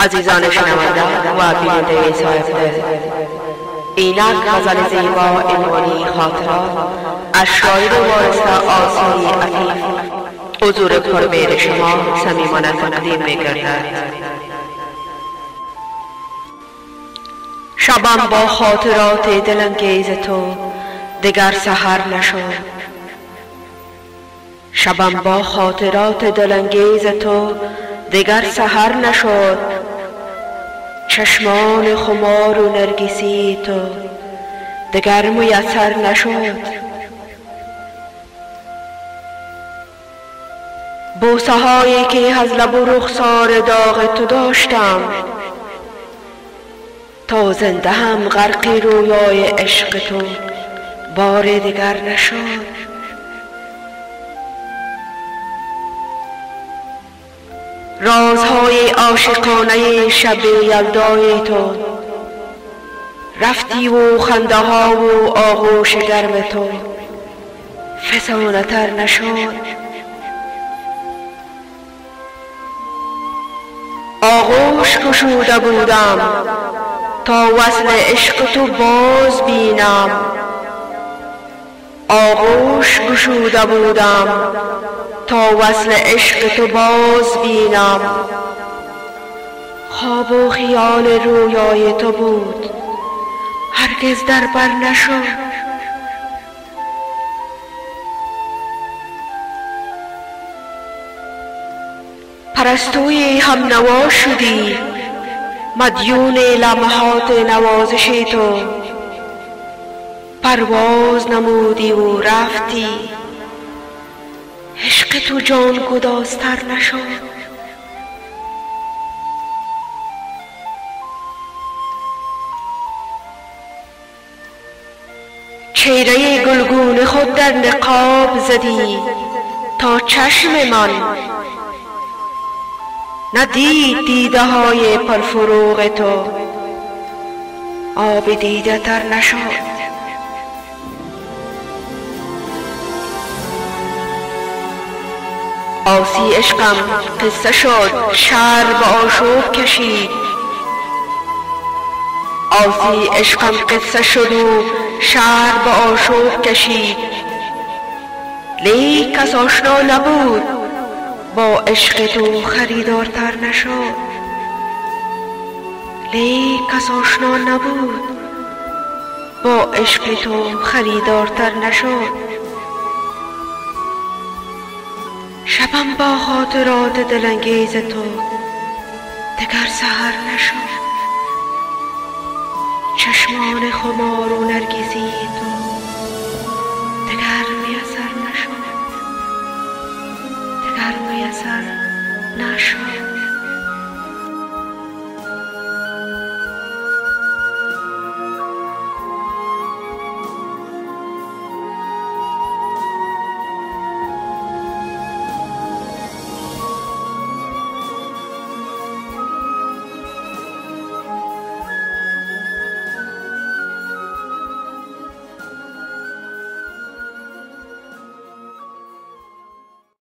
عزیزان شنونده و بیننده صاحب دل، اینک غزل زیبا عنوانی خاطرات از شاعر و وارث آسیایی عفیف حضور پرمهر شما صمیمانه تقدیم می‌گردد. شبم با خاطرات دلانگیز تو دگر سحر نشد. شبم با خاطرات دلانگیز تو دگر سحر نشد. چشمان خمار و نرگسی تو دگر میسر نشد. بوسه هایی که از لب و رخسار داغ تو داشتم، تا زنده هم غرق رویای عشق تو بار دیگر نشد. رازهای عاشقانه شب یلدای تو رفتی و خنده ها و آغوش گرم تو فسانه تر نشد. آغوش گشوده بودم تا وصل عشق تو باز بینم. آغوش گشوده بودم تا وصل عشق تو باز بینم. خواب و خیال رویای تو بود هرگز در بر نشد. پرستوی هم نوا شدی، مدیون لمحات نوازش تو پرواز نمودی و رفتی. عشق تو جان گدازتر نشد. چهره گلگون خود در نقاب زدی تا چشم من ندید دیده های پرفروغ تو آب دیده تر نشد. آسی عشقم قصه شد شهر به آشوب کشید. آسی عشقم قصه شد و شهر به آشوب کشید. لیک کس آشنا نبود با عشق تو خریدارتر نشد. لیک کس آشنا نبود با عشق تو خریدارتر نشد. شبم با خاطرات دلانگیز تو دگر سحر نشد. چشمان خمار و نرگسی تو دگر میسر نشد. دگر میسر نشد.